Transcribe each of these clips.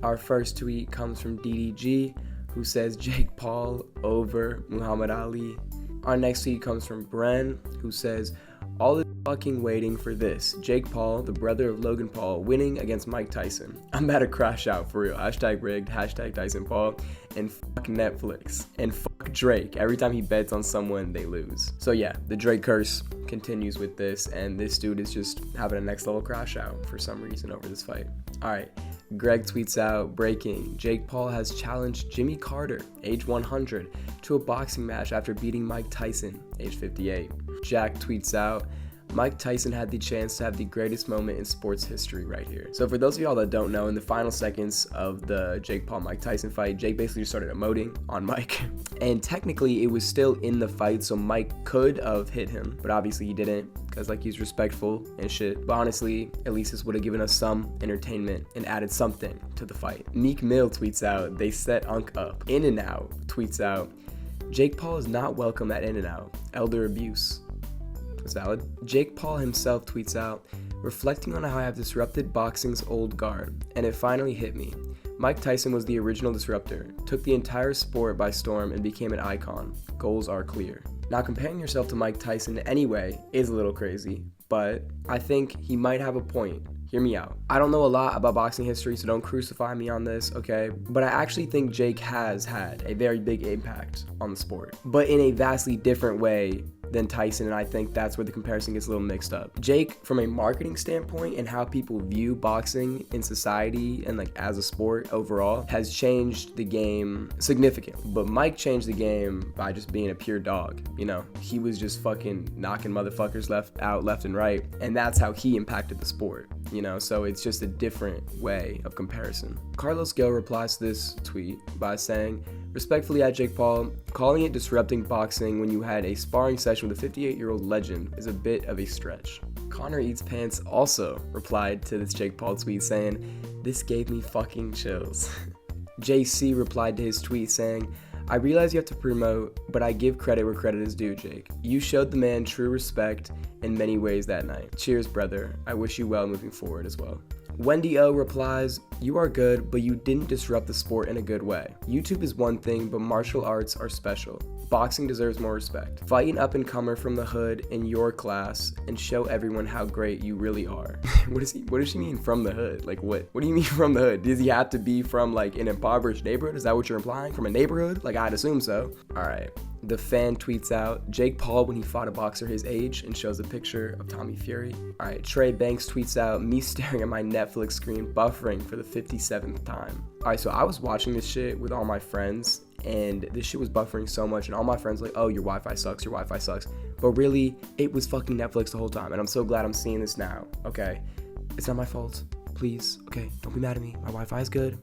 Our first tweet comes from DDG, who says Jake Paul over Muhammad Ali. Our next tweet comes from Bren, who says, all this fucking waiting for this. Jake Paul, the brother of Logan Paul, winning against Mike Tyson. I'm about to crash out for real. Hashtag rigged, hashtag Tyson Paul, and fuck Netflix, and fuck Drake. Every time he bets on someone, they lose. So yeah, the Drake curse continues with this, and this dude is just having a next level crash out for some reason over this fight. All right. Greg tweets out, breaking, Jake Paul has challenged Jimmy Carter, age 100, to a boxing match after beating Mike Tyson, age 58. Jack tweets out, Mike Tyson had the chance to have the greatest moment in sports history right here. So for those of y'all that don't know, in the final seconds of the Jake Paul-Mike Tyson fight, Jake basically just started emoting on Mike. And technically it was still in the fight, so Mike could have hit him, but obviously he didn't, because like he's respectful and shit. But honestly, at least this would have given us some entertainment and added something to the fight. Meek Mill tweets out, they set Unk up. In-N-Out tweets out, Jake Paul is not welcome at In-N-Out. Elder abuse. That's valid. Jake Paul himself tweets out, reflecting on how I have disrupted boxing's old guard, and it finally hit me. Mike Tyson was the original disruptor, took the entire sport by storm and became an icon. Goals are clear. Now comparing yourself to Mike Tyson anyway is a little crazy, but I think he might have a point. Hear me out. I don't know a lot about boxing history, so don't crucify me on this, okay? But I actually think Jake has had a very big impact on the sport, but in a vastly different way than Tyson, and I think that's where the comparison gets a little mixed up. Jake, from a marketing standpoint and how people view boxing in society and like as a sport overall, has changed the game significantly. But Mike changed the game by just being a pure dog, you know? He was just fucking knocking motherfuckers left and right, and that's how he impacted the sport, you know? So it's just a different way of comparison. Carlos Gil replies to this tweet by saying, respectfully at Jake Paul, calling it disrupting boxing when you had a sparring session with a 58-year-old legend is a bit of a stretch. Connor Eats Pants also replied to this Jake Paul tweet saying, this gave me fucking chills. JC replied to his tweet saying, I realize you have to promote, but I give credit where credit is due, Jake. You showed the man true respect in many ways that night. Cheers, brother. I wish you well moving forward as well. Wendy O replies, you are good, but you didn't disrupt the sport in a good way. YouTube is one thing, but martial arts are special. Boxing deserves more respect. Fight an up-and-comer from the hood in your class and show everyone how great you really are. What does she mean from the hood? Like what? What do you mean from the hood? Does he have to be from like an impoverished neighborhood? Is that what you're implying? From a neighborhood? Like I'd assume so. All right. The Fan tweets out, Jake Paul when he fought a boxer his age and shows a picture of Tommy Fury. All right, Trey Banks tweets out, me staring at my Netflix screen buffering for the 57th time. All right, so I was watching this shit with all my friends and this shit was buffering so much and all my friends were like, oh, your Wi-Fi sucks, your Wi-Fi sucks. But really, it was fucking Netflix the whole time and I'm so glad I'm seeing this now, okay? It's not my fault, please, okay? Don't be mad at me, my Wi-Fi is good.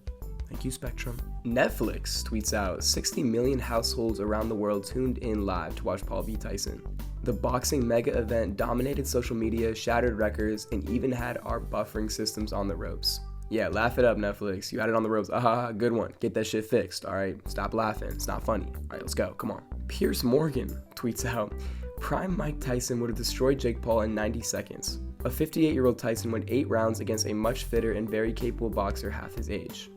Thank you, Spectrum. Netflix tweets out, 60 million households around the world tuned in live to watch Paul beat Tyson. The boxing mega event dominated social media, shattered records, and even had our buffering systems on the ropes. Yeah, laugh it up, Netflix. You had it on the ropes. Aha, good one. Get that shit fixed, all right? Stop laughing. It's not funny. All right, let's go. Come on. Piers Morgan tweets out, prime Mike Tyson would have destroyed Jake Paul in 90 seconds. A 58-year-old Tyson went 8 rounds against a much fitter and very capable boxer half his age.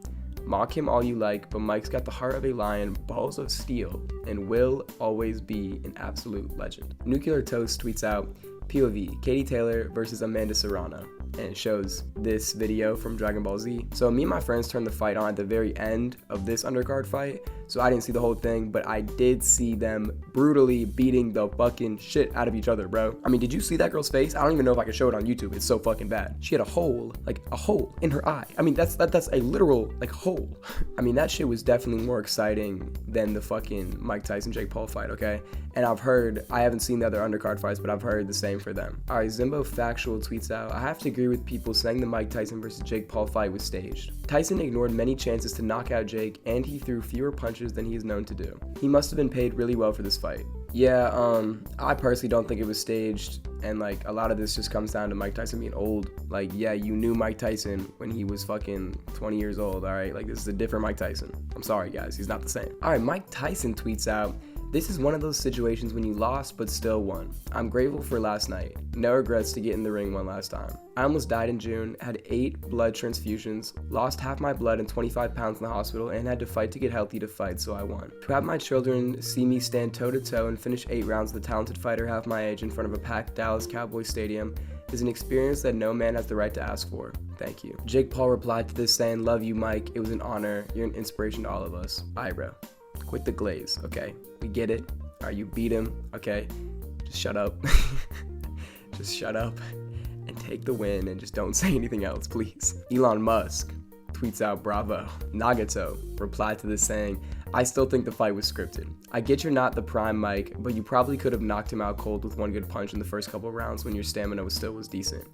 Mock him all you like, but Mike's got the heart of a lion, balls of steel, and will always be an absolute legend. Nuclear Toast tweets out, POV, Katie Taylor versus Amanda Serrano, and it shows this video from Dragon Ball Z. So me and my friends turned the fight on at the very end of this undercard fight, so I didn't see the whole thing, but I did see them brutally beating the fucking shit out of each other, bro. I mean, did you see that girl's face? I don't even know if I can show it on YouTube. It's so fucking bad. She had a hole in her eye. I mean, that's a literal, like, hole. I mean, that shit was definitely more exciting than the fucking Mike Tyson Jake Paul fight, okay? And I've heard, I haven't seen the other undercard fights, but I've heard the same for them. All right, Zimbo Factual tweets out, I have to agree with people saying the Mike Tyson versus Jake Paul fight was staged. Tyson ignored many chances to knock out Jake, and he threw fewer punches than he is known to do. He must have been paid really well for this fight. Yeah, I personally don't think it was staged, and like a lot of this just comes down to Mike Tyson being old. Like, yeah, you knew Mike Tyson when he was fucking 20 years old, all right? Like, this is a different Mike Tyson. I'm sorry, guys, he's not the same. All right, Mike Tyson tweets out, This is one of those situations when you lost but still won. I'm grateful for last night. No regrets to get in the ring one last time. I almost died in June, had 8 blood transfusions, lost half my blood and 25 pounds in the hospital, and had to fight to get healthy to fight, so I won. To have my children see me stand toe to toe and finish 8 rounds with a talented fighter half my age in front of a packed Dallas Cowboys stadium is an experience that no man has the right to ask for. Thank you. Jake Paul replied to this saying, "Love you, Mike. It was an honor. You're an inspiration to all of us." Alright, bro. Quit the glaze, okay? We get it. Alright, you beat him, okay? Just shut up. Just shut up and take the win and just don't say anything else, please. Elon Musk tweets out, "Bravo." Nagato replied to this saying, "I still think the fight was scripted. I get you're not the prime Mike, but you probably could have knocked him out cold with one good punch in the first couple rounds when your stamina was decent.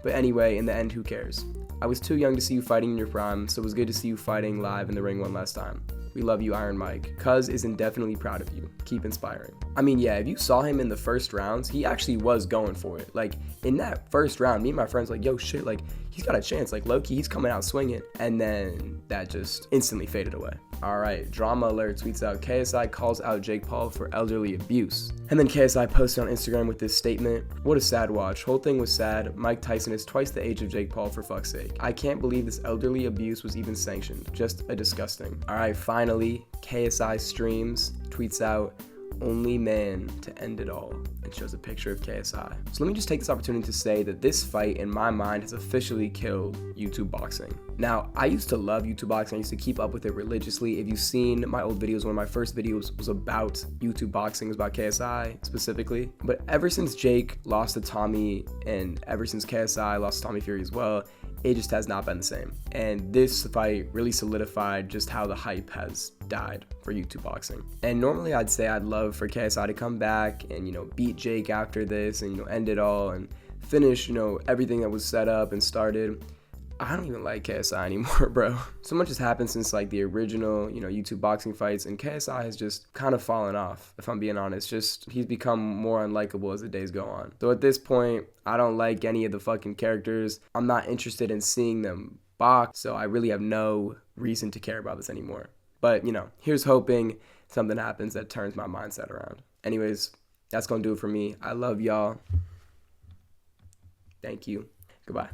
But anyway, in the end, who cares? I was too young to see you fighting in your prime, so it was good to see you fighting live in the ring one last time. We love you, Iron Mike. Cuz is indefinitely proud of you. Keep inspiring." I mean, yeah, if you saw him in the first rounds, he actually was going for it. Like, in that first round, me and my friends were like, yo, shit, like, he's got a chance. Like, low-key, he's coming out swinging. And then that just instantly faded away. All right, Drama Alert tweets out, "KSI calls out Jake Paul for elderly abuse." And then KSI posted on Instagram with this statement, "What a sad watch. Whole thing was sad. Mike Tyson is twice the age of Jake Paul, for fuck's sake. I can't believe this elderly abuse was even sanctioned. Just a disgusting." All right, finally, KSI streams, tweets out, "Only man to end it all," and shows a picture of KSI. So let me just take this opportunity to say that this fight, in my mind, has officially killed YouTube boxing. Now, I used to love YouTube boxing. I used to keep up with it religiously. If you've seen my old videos, one of my first videos was about YouTube boxing, it was about KSI specifically. But ever since Jake lost to Tommy, and ever since KSI lost to Tommy Fury as well, it just has not been the same. And this fight really solidified just how the hype has died for YouTube boxing. And normally I'd say I'd love for KSI to come back and, beat Jake after this and, end it all and finish, everything that was set up and started. I don't even like KSI anymore, bro. So much has happened since like the original, YouTube boxing fights, and KSI has just kind of fallen off, if I'm being honest. Just, he's become more unlikable as the days go on. So at this point, I don't like any of the fucking characters. I'm not interested in seeing them box, so I really have no reason to care about this anymore. But, here's hoping something happens that turns my mindset around. Anyways, that's gonna do it for me. I love y'all. Thank you. Goodbye.